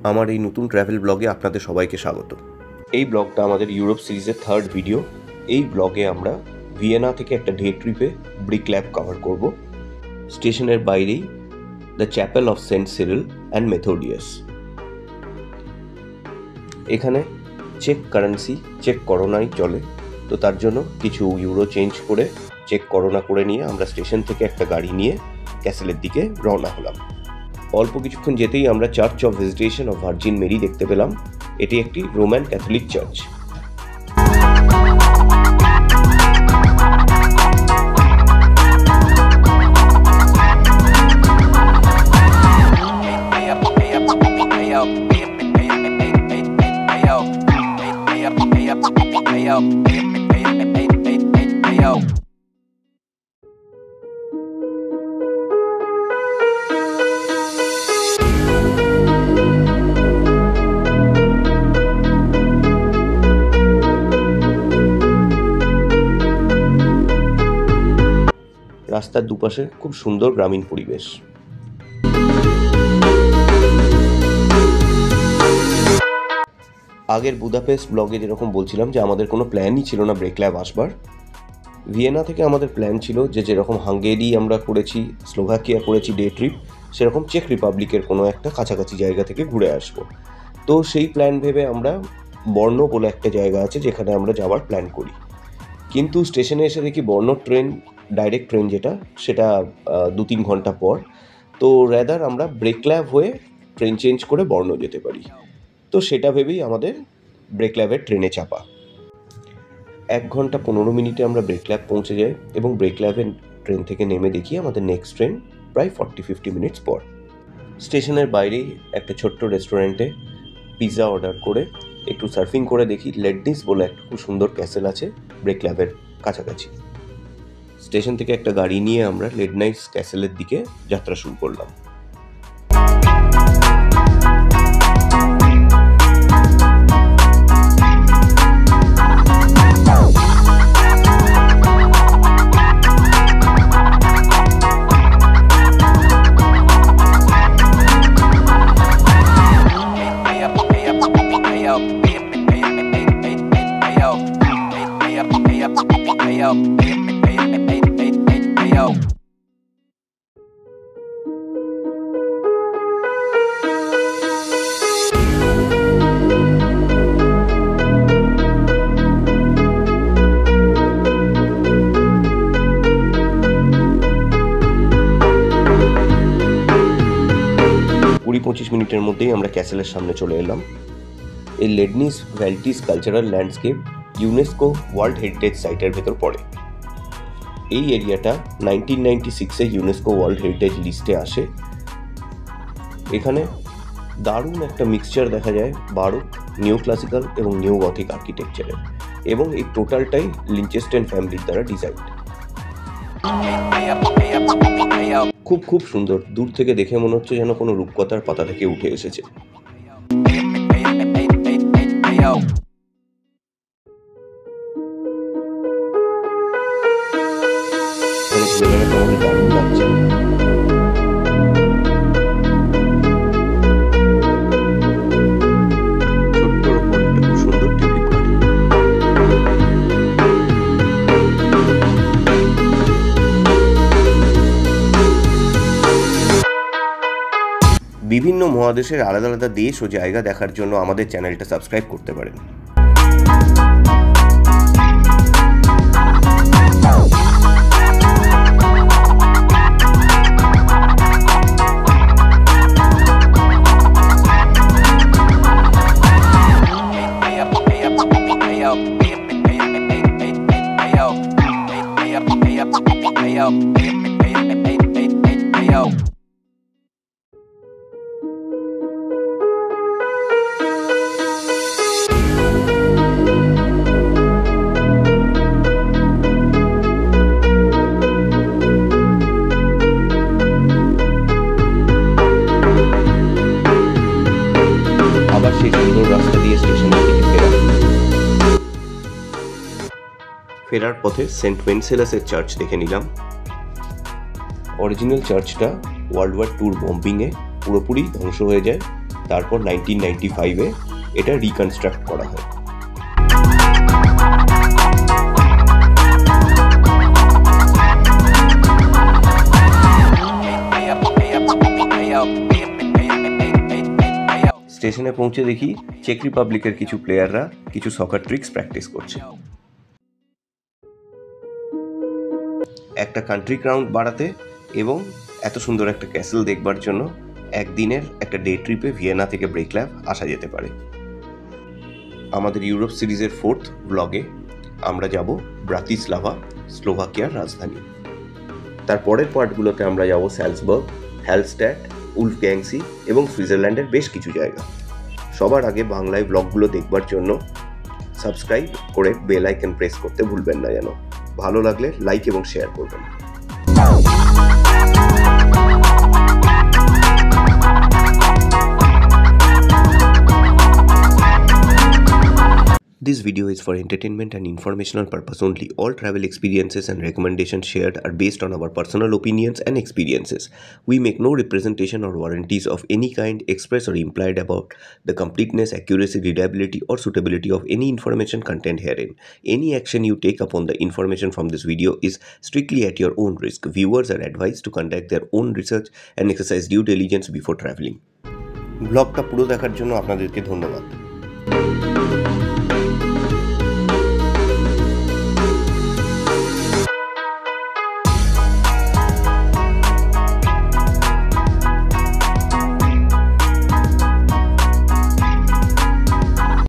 আমার এই নতুন ট্রাভেল ব্লগে আপনাদের সবাইকে স্বাগত। এই ব্লগটা আমাদের ইউরোপ সিরিজের 3rd ভিডিও। এই ব্লগে আমরা ভিয়েনা থেকে একটা ডে ট্রিপে ব্রিক ল্যাব কভার করব। স্টেশনের বাইরেই the chapel of Saint Cyril and Methodius. এখানে চেক কারেন্সি চেক করোনাই চলে, তো তার জন্য কিছু ইউরো চেঞ্জ করে চেক করোনা করে নিয়ে আমরা স্টেশন থেকে একটা গাড়ি নিয়ে ক্যাসেলের দিকে রওনা হলাম। অল্প কিছুক্ষণ যেতেই আমরা Church of Visitation of Virgin Mary দেখতে পেলাম। এটি একটি রোমান ক্যাথলিক চার্চ। রাস্তার দুপাশে খুব সুন্দর গ্রামীণ পরিবেশ। আগের বুদাপেস্ট ব্লগে যেরকম বলছিলাম যে আমাদের কোনো প্ল্যানই ছিল না ব্রেক ল্যাব আসবার। ভিয়েনা থেকে আমাদের প্ল্যান ছিল যে যেরকম হাঙ্গেরি আমরা করেছি, স্লোভাকিয়া করেছি ডে ট্রিপ, সেরকম চেক রিপাবলিকের কোনো একটা কাছাকাছি জায়গা থেকে ঘুরে আসবো। তো সেই প্ল্যান ভেবে আমরা বর্ণ বলে একটা জায়গা আছে যেখানে আমরা যাওয়ার প্ল্যান করি, কিন্তু স্টেশনে এসে দেখি বর্ণ ট্রেন, ডাইরেক্ট ট্রেন যেটা, সেটা 2-3 ঘন্টা পর। তো রেদার আমরা ব্রেক ল্যাব হয়ে ট্রেন চেঞ্জ করে বর্ণ যেতে পারি। তো সেটা ভেবেই আমাদের ব্রেক ল্যাবের ট্রেনে চাপা। 1 ঘন্টা 15 মিনিটে আমরা ব্রেক ল্যাব পৌঁছে যাই এবং ব্রেক ল্যাবের ট্রেন থেকে নেমে দেখি আমাদের নেক্সট ট্রেন প্রায় 40-50 মিনিটস পর। স্টেশনের বাইরেই একটা ছোট্ট রেস্টুরেন্টে পিৎজা অর্ডার করে একটু সার্ফিং করে দেখি লেডনিস বলে একটা খুব সুন্দর ক্যাসেল আছে ব্রেক ল্যাবের কাছাকাছি। স্টেশন থেকে একটা গাড়ি নিয়ে আমরা লেডনাইস ক্যাসেলের দিকে যাত্রা শুরু করলাম। কুড়ি 25 মিনিটের মধ্যেই আমরা ক্যাসেলের সামনে চলে এলাম। এই Lednice Valtice cultural landscape UNESCO world heritage সাইটের ভেতর পড়ে। এই এরিয়াটা 1996-এ ইউনেস্কো ওয়ার্ল্ড হেরিটেজ লিস্টে আসে। এখানে দারুণ একটা মিক্সচার দেখা যায় বারোক, নিউ ক্লাসিক্যাল এবং নিউ গথিক আর্কিটেকচারের, এবং এই টোটালটাই লিঞ্চেস্টেন ফ্যামিলির দ্বারা ডিজাইন। খুব সুন্দর, দূর থেকে দেখে মনে হচ্ছে যেন কোনো রূপকথার পাতা থেকে উঠে এসেছে। দারুণ লাগছে। ছোট্টর ওপর একটা খুব সুন্দর টিউলিপ গার্ডেন। বিভিন্ন মহাদেশের আলাদা আলাদা দেশ ও জায়গা দেখার জন্য আমাদের চ্যানেলটা সাবস্ক্রাইব করতে পারেন। আবার সেই সুন্দর রাস্তা দিয়ে স্টেশনের দিকে ফেরার পথে সেন্ট ওয়েনসেলাসের চার্চ দেখে নিলাম। অরিজিনাল চার্চটা ওয়ার্ল্ড ওয়ার II বম্বিংয়ে পুরোপুরি ধ্বংস হয়ে যায়, তারপর 1995-এ এটা রিকনস্ট্রাক্ট করা হয়। স্টেশনে পৌঁছে দেখি চেক রিপাবলিকের কিছু প্লেয়াররা কিছু সকার ট্রিক্স প্র্যাকটিস করছে। একটা কান্ট্রি ক্রাউড বাড়াতে এবং এত সুন্দর একটা ক্যাসেল দেখবার জন্য একদিনের একটা ডে ট্রিপে ভিয়েনা থেকে ব্রেকল্যাভ আসা যেতে পারে। আমাদের ইউরোপ সিরিজের 4th ব্লগে আমরা যাব ব্রাতিস্লাভা, স্লোভাকিয়ার রাজধানী। তার পরের পার্টগুলোতে আমরা যাব স্যালসবার্গ, হ্যালস্ট্যাট, উলফগ্যাংসি এবং সুইজারল্যান্ডের বেশ কিছু জায়গা। সবার আগে বাংলায় ব্লগগুলো দেখবার জন্য সাবস্ক্রাইব করে বেল আইকন প্রেস করতে ভুলবেন না যেন। ভালো লাগলে লাইক এবং শেয়ার করবেন। This video is for entertainment and informational purpose only. All travel experiences and recommendations shared are based on our personal opinions and experiences. We make no representation or warranties of any kind expressed or implied about the completeness, accuracy, reliability or suitability of any information contained herein. Any action you take upon the information from this video is strictly at your own risk. Viewers are advised to conduct their own research and exercise due diligence before traveling. ব্লগটা পুরো দেখার জন্য আপনাদেরকে ধন্যবাদ।